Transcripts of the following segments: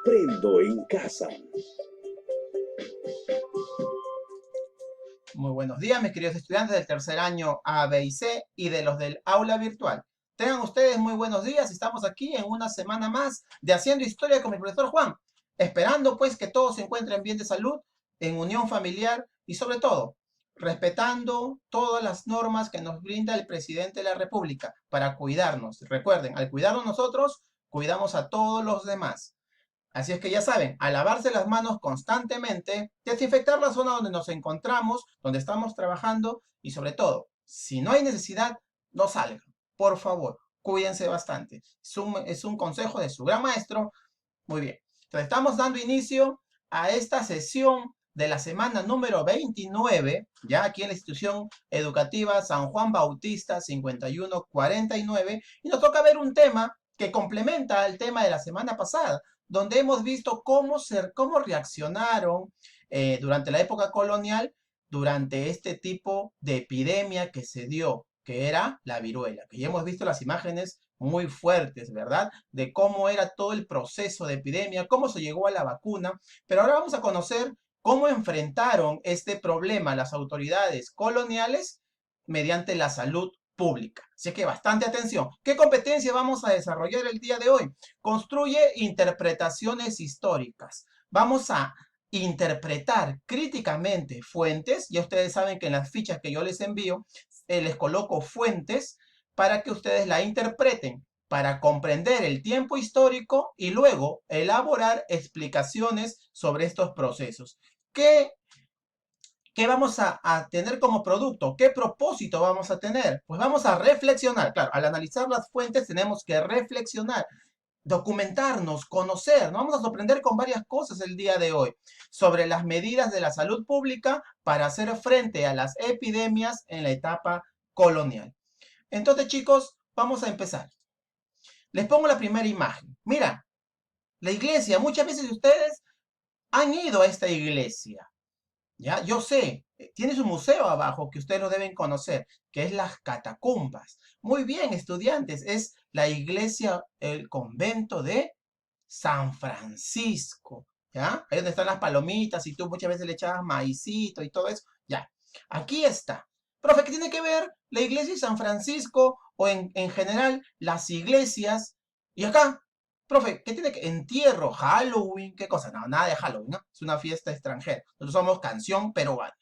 Aprendo en casa. Muy buenos días, mis queridos estudiantes del tercer año A, B y C y de los del aula virtual. Tengan ustedes muy buenos días. Estamos aquí en una semana más de Haciendo Historia con mi profesor Juan, esperando pues que todos se encuentren bien de salud, en unión familiar y sobre todo respetando todas las normas que nos brinda el presidente de la República para cuidarnos. Recuerden, al cuidarnos nosotros, cuidamos a todos los demás. Así es que ya saben, a lavarse las manos constantemente, desinfectar la zona donde nos encontramos, donde estamos trabajando y sobre todo, si no hay necesidad, no salgan. Por favor, cuídense bastante. Es un consejo de su gran maestro. Muy bien. Entonces estamos dando inicio a esta sesión de la semana número 29, ya aquí en la institución educativa San Juan Bautista 5149, y nos toca ver un tema que complementa al tema de la semana pasada, donde hemos visto cómo reaccionaron durante la época colonial, durante este tipo de epidemia que se dio, que era la viruela, que ya hemos visto las imágenes muy fuertes, ¿verdad? De cómo era todo el proceso de epidemia, cómo se llegó a la vacuna, pero ahora vamos a conocer cómo enfrentaron este problema las autoridades coloniales mediante la salud pública. Así que bastante atención. ¿Qué competencia vamos a desarrollar el día de hoy? Construye interpretaciones históricas. Vamos a interpretar críticamente fuentes. Ya ustedes saben que en las fichas que yo les envío, les coloco fuentes para que ustedes la interpreten, para comprender el tiempo histórico y luego elaborar explicaciones sobre estos procesos. ¿Qué vamos a tener como producto? ¿Qué propósito vamos a tener? Pues vamos a reflexionar. Claro, al analizar las fuentes tenemos que reflexionar, documentarnos, conocer. Nos vamos a sorprender con varias cosas el día de hoy sobre las medidas de la salud pública para hacer frente a las epidemias en la etapa colonial. Entonces, chicos, vamos a empezar. Les pongo la primera imagen. Mira, la iglesia, muchas veces ustedes han ido a esta iglesia. ¿Ya? Yo sé, tiene su museo abajo que ustedes lo deben conocer, que es las catacumbas. Muy bien, estudiantes, es la iglesia, el convento de San Francisco. ¿Ya? Ahí donde están las palomitas y tú muchas veces le echabas maicito y todo eso. Ya, aquí está. Profe, ¿qué tiene que ver la iglesia de San Francisco o en general las iglesias? Y acá, profe, ¿qué tiene que entierro, Halloween, qué cosa? No, nada de Halloween, ¿no? Es una fiesta extranjera. Nosotros somos canción peruana.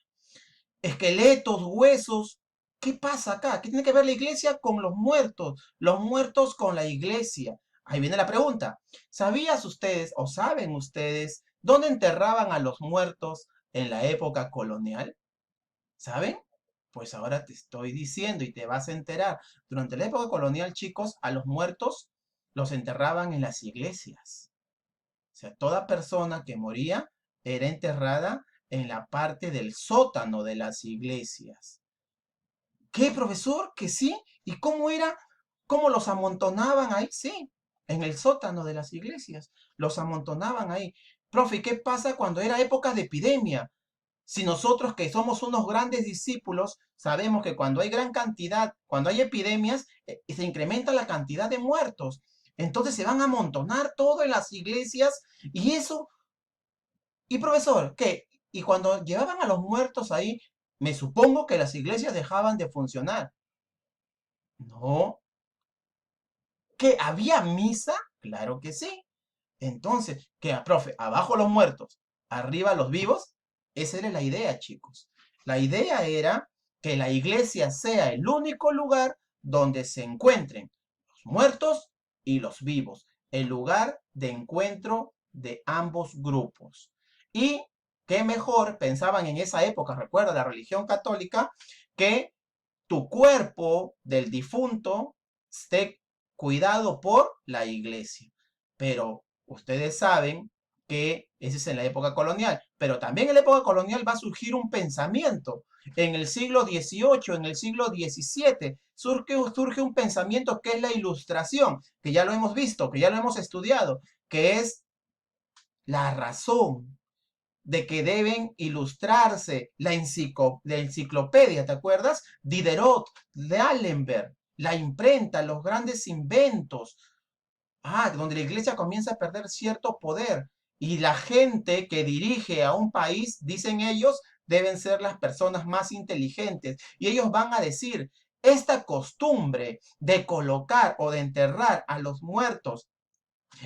Esqueletos, huesos. ¿Qué pasa acá? ¿Qué tiene que ver la iglesia con los muertos con la iglesia? Ahí viene la pregunta. ¿Sabías ustedes o saben ustedes dónde enterraban a los muertos en la época colonial? ¿Saben? Pues ahora te estoy diciendo y te vas a enterar. Durante la época colonial, chicos, a los muertos los enterraban en las iglesias. O sea, toda persona que moría era enterrada en la parte del sótano de las iglesias. ¿Qué, profesor? ¿Que sí? ¿Y cómo era? ¿Cómo los amontonaban ahí? Sí, en el sótano de las iglesias. Los amontonaban ahí. Profe, ¿qué pasa cuando era época de epidemia? Si nosotros que somos unos grandes discípulos, sabemos que cuando hay gran cantidad, cuando hay epidemias, se incrementa la cantidad de muertos. Entonces se van a amontonar todo en las iglesias y eso. Y profesor, ¿qué? Y cuando llevaban a los muertos ahí, me supongo que las iglesias dejaban de funcionar. No. ¿Que había misa? Claro que sí. Entonces, ¿qué, profe? Abajo los muertos, arriba los vivos. Esa era la idea, chicos. La idea era que la iglesia sea el único lugar donde se encuentren los muertos y los vivos, el lugar de encuentro de ambos grupos. Y qué mejor pensaban en esa época, recuerda la religión católica, que tu cuerpo del difunto esté cuidado por la iglesia. Pero ustedes saben que ese es en la época colonial, pero también en la época colonial va a surgir un pensamiento. En el siglo XVIII, en el siglo XVII, surge un pensamiento que es la ilustración, que ya lo hemos visto, que ya lo hemos estudiado, que es la razón de que deben ilustrarse la enciclopedia, ¿te acuerdas? Diderot, D'Alembert, la imprenta, los grandes inventos. donde la iglesia comienza a perder cierto poder. Y la gente que dirige a un país, dicen ellos, deben ser las personas más inteligentes. Y ellos van a decir, esta costumbre de colocar o de enterrar a los muertos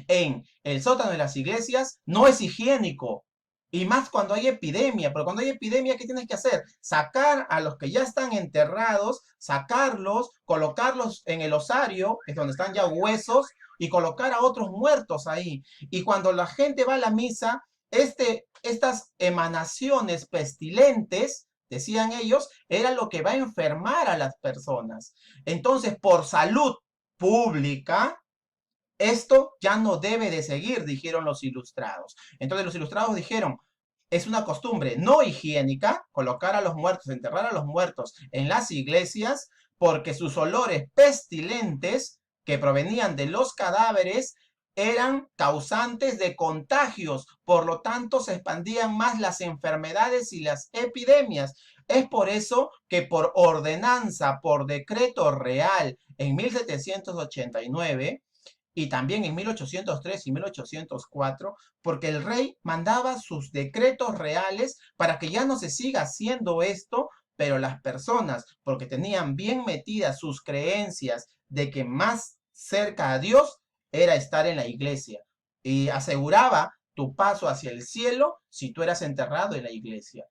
en el sótano de las iglesias no es higiénico. Y más cuando hay epidemia, pero cuando hay epidemia, ¿qué tienes que hacer? Sacar a los que ya están enterrados, sacarlos, colocarlos en el osario, es donde están ya huesos, y colocar a otros muertos ahí. Y cuando la gente va a la misa, estas emanaciones pestilentes, decían ellos, era lo que va a enfermar a las personas. Entonces, por salud pública, esto ya no debe de seguir, dijeron los ilustrados. Entonces los ilustrados dijeron, es una costumbre no higiénica colocar a los muertos, enterrar a los muertos en las iglesias, porque sus olores pestilentes que provenían de los cadáveres eran causantes de contagios, por lo tanto se expandían más las enfermedades y las epidemias. Es por eso que por ordenanza, por decreto real en 1789, y también en 1803 y 1804, porque el rey mandaba sus decretos reales para que ya no se siga haciendo esto, pero las personas, porque tenían bien metidas sus creencias de que más cerca a Dios era estar en la iglesia, y aseguraba tu paso hacia el cielo si tú eras enterrado en la iglesia.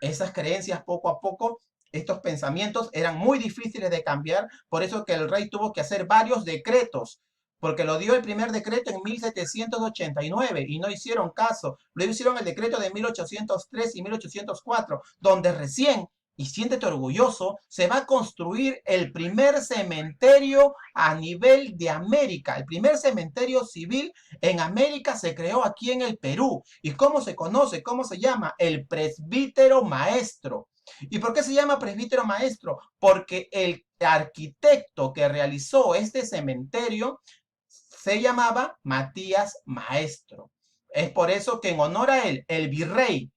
Esas creencias poco a poco, estos pensamientos eran muy difíciles de cambiar, por eso que el rey tuvo que hacer varios decretos, porque lo dio el primer decreto en 1789 y no hicieron caso. Luego hicieron el decreto de 1803 y 1804, donde recién, y siéntete orgulloso, se va a construir el primer cementerio a nivel de América. El primer cementerio civil en América se creó aquí en el Perú. ¿Y cómo se conoce? ¿Cómo se llama? El presbítero maestro. ¿Y por qué se llama presbítero maestro? Porque el arquitecto que realizó este cementerio se llamaba Matías Maestro. Es por eso que en honor a él, el virrey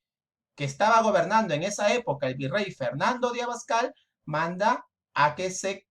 que estaba gobernando en esa época, el virrey Fernando de Abascal, manda a que se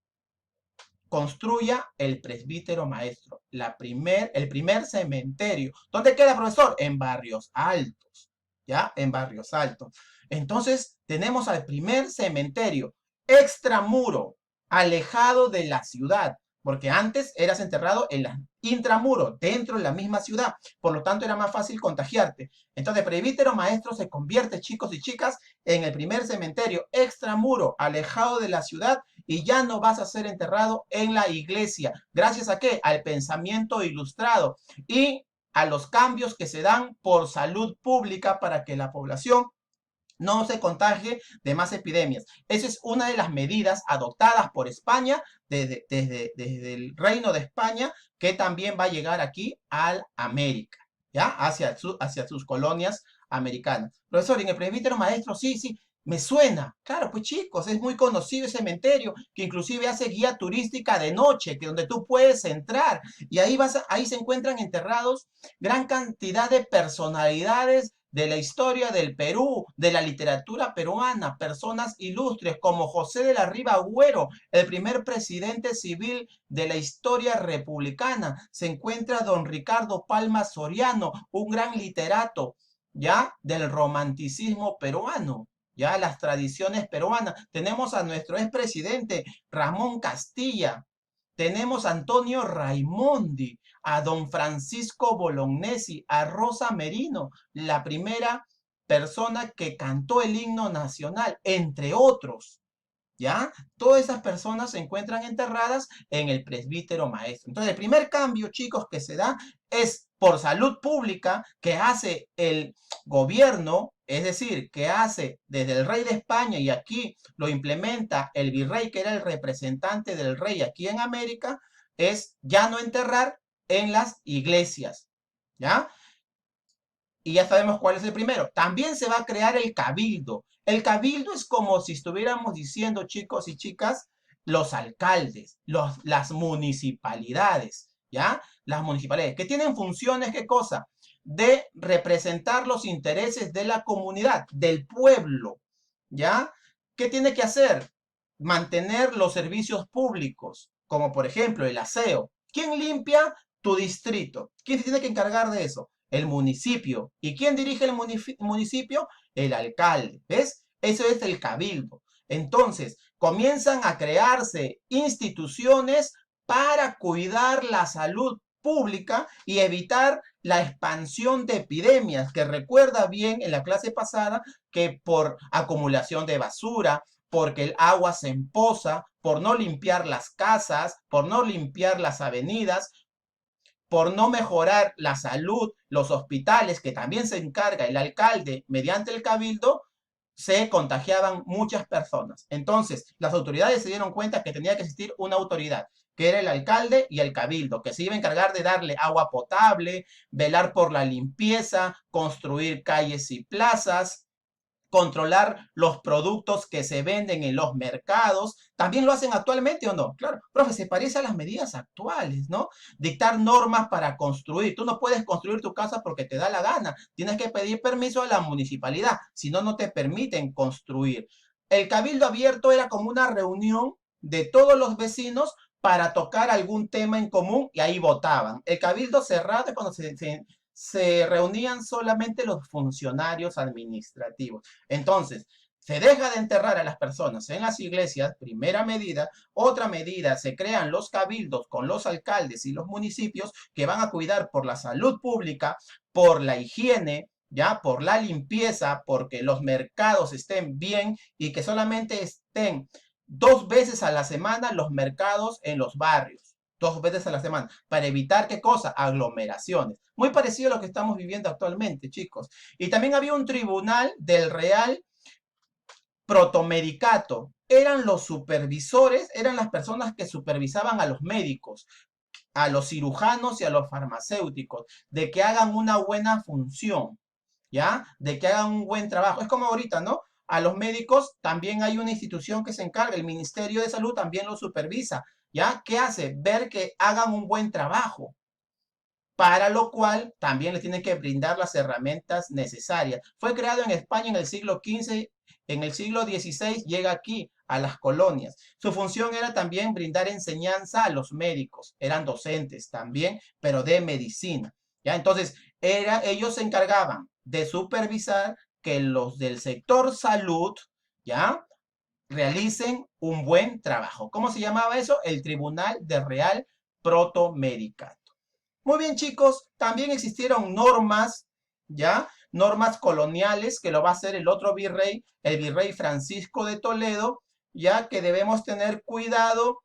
construya el presbítero maestro, el primer cementerio. ¿Dónde queda, profesor? En Barrios Altos, ¿ya? En Barrios Altos. Entonces, tenemos al primer cementerio extramuro, alejado de la ciudad, porque antes eras enterrado en la intramuro, dentro de la misma ciudad, por lo tanto era más fácil contagiarte. Entonces, presbítero maestro se convierte, chicos y chicas, en el primer cementerio extramuro, alejado de la ciudad, y ya no vas a ser enterrado en la iglesia. ¿Gracias a qué? Al pensamiento ilustrado y a los cambios que se dan por salud pública para que la población no se contagie de más epidemias. Esa es una de las medidas adoptadas por España desde el Reino de España, que también va a llegar aquí a América, ¿ya? Hacia sus colonias americanas. Profesor, en el presbítero maestro, sí, sí, me suena. Claro, pues chicos, es muy conocido ese cementerio, que inclusive hace guía turística de noche, que donde tú puedes entrar, y ahí se encuentran enterrados gran cantidad de personalidades de la historia del Perú, de la literatura peruana, personas ilustres como José de la Riva Agüero, el primer presidente civil de la historia republicana. Se encuentra don Ricardo Palma Soriano, un gran literato, ya, del romanticismo peruano, ya, las tradiciones peruanas. Tenemos a nuestro expresidente Ramón Castilla, tenemos a Antonio Raimondi, a don Francisco Bolognesi, a Rosa Merino, la primera persona que cantó el himno nacional, entre otros. ¿Ya? Todas esas personas se encuentran enterradas en el presbítero maestro. Entonces, el primer cambio, chicos, que se da es por salud pública que hace el gobierno, es decir, que hace desde el rey de España y aquí lo implementa el virrey, que era el representante del rey aquí en América, es ya no enterrar en las iglesias, ¿ya? Y ya sabemos cuál es el primero. También se va a crear el cabildo. El cabildo es como si estuviéramos diciendo, chicos y chicas, los alcaldes, las municipalidades, ¿ya? Las municipalidades, que tienen funciones, ¿qué cosa? De representar los intereses de la comunidad, del pueblo, ¿ya? ¿Qué tiene que hacer? Mantener los servicios públicos, como por ejemplo el aseo. ¿Quién limpia tu distrito. ¿Quién se tiene que encargar de eso? El municipio. ¿Y quién dirige el municipio? El alcalde. ¿Ves? Eso es el cabildo. Entonces, comienzan a crearse instituciones para cuidar la salud pública y evitar la expansión de epidemias, que recuerda bien en la clase pasada que por acumulación de basura, porque el agua se empoza, por no limpiar las casas, por no limpiar las avenidas, por no mejorar la salud, los hospitales, que también se encarga el alcalde mediante el cabildo, se contagiaban muchas personas. Entonces, las autoridades se dieron cuenta que tenía que existir una autoridad, que era el alcalde y el cabildo, que se iba a encargar de darle agua potable, velar por la limpieza, construir calles y plazas, controlar los productos que se venden en los mercados. ¿También lo hacen actualmente o no? Claro, profe, se parece a las medidas actuales, ¿no? Dictar normas para construir. Tú no puedes construir tu casa porque te da la gana. Tienes que pedir permiso a la municipalidad, si no, no te permiten construir. El cabildo abierto era como una reunión de todos los vecinos para tocar algún tema en común y ahí votaban. El cabildo cerrado es cuando se reunían solamente los funcionarios administrativos. Entonces, se deja de enterrar a las personas en las iglesias, primera medida. Otra medida, se crean los cabildos con los alcaldes y los municipios que van a cuidar por la salud pública, por la higiene, ya, por la limpieza, porque los mercados estén bien y que solamente estén 2 veces a la semana los mercados en los barrios. 2 veces a la semana, para evitar, ¿qué cosa? Aglomeraciones. Muy parecido a lo que estamos viviendo actualmente, chicos. Y también había un tribunal del Real Protomedicato. Eran los supervisores, eran las personas que supervisaban a los médicos, a los cirujanos y a los farmacéuticos, de que hagan una buena función, ¿ya? De que hagan un buen trabajo. Es como ahorita, ¿no? A los médicos también hay una institución que se encarga, el Ministerio de Salud también lo supervisa, ¿ya? ¿Qué hace? Ver que hagan un buen trabajo, para lo cual también les tienen que brindar las herramientas necesarias. Fue creado en España en el siglo XV, en el siglo XVI llega aquí a las colonias. Su función era también brindar enseñanza a los médicos, eran docentes también, pero de medicina. ¿Ya? Entonces, ellos se encargaban de supervisar que los del sector salud, ¿ya? Realicen un buen trabajo. ¿Cómo se llamaba eso? El Tribunal de Real Protomedicato. Muy bien, chicos, también existieron normas, ¿ya? Normas coloniales, que lo va a hacer el otro virrey, el virrey Francisco de Toledo, ya que debemos tener cuidado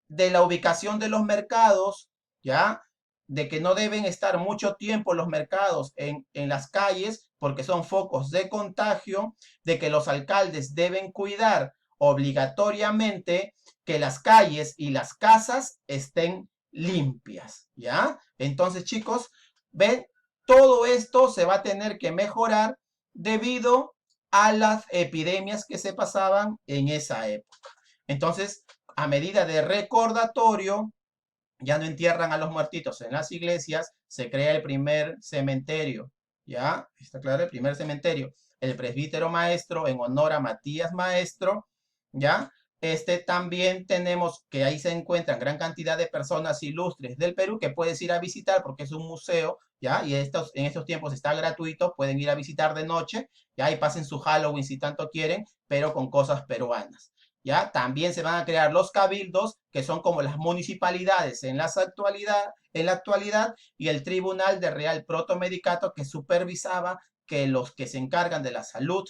de la ubicación de los mercados, ¿ya? De que no deben estar mucho tiempo los mercados en las calles porque son focos de contagio, de que los alcaldes deben cuidar obligatoriamente que las calles y las casas estén limpias, ¿ya? Entonces, chicos, ven, todo esto se va a tener que mejorar debido a las epidemias que se pasaban en esa época. Entonces, a medida de recordatorio, ya no entierran a los muertitos en las iglesias, se crea el primer cementerio, ¿ya? Está claro, el primer cementerio, el presbítero maestro en honor a Matías Maestro, ¿ya? También tenemos que ahí se encuentran gran cantidad de personas ilustres del Perú que puedes ir a visitar porque es un museo, ¿ya? Y en estos tiempos está gratuito, pueden ir a visitar de noche, ¿ya? Y pasen su Halloween si tanto quieren, pero con cosas peruanas. ¿Ya? También se van a crear los cabildos, que son como las municipalidades en la actualidad, y el Tribunal de Real Protomedicato, que supervisaba que los que se encargan de la salud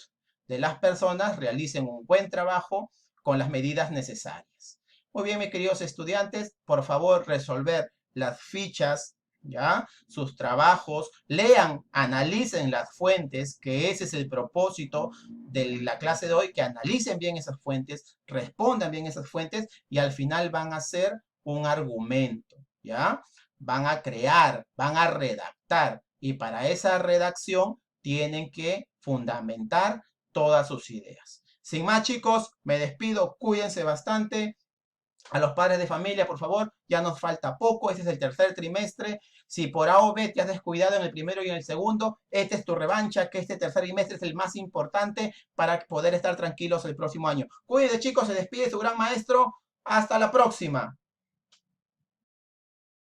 de las personas realicen un buen trabajo con las medidas necesarias. Muy bien, mis queridos estudiantes, por favor, resolver las fichas, ¿ya? Sus trabajos, lean, analicen las fuentes, que ese es el propósito de la clase de hoy, que analicen bien esas fuentes, respondan bien esas fuentes y al final van a hacer un argumento, ¿ya? Van a crear, van a redactar y para esa redacción tienen que fundamentar todas sus ideas. Sin más, chicos, me despido, cuídense bastante. A los padres de familia, por favor, ya nos falta poco, este es el tercer trimestre. Si por A o B te has descuidado en el primero y en el segundo, esta es tu revancha, que este tercer trimestre es el más importante para poder estar tranquilos el próximo año. Cuídense, chicos, se despide su gran maestro. Hasta la próxima.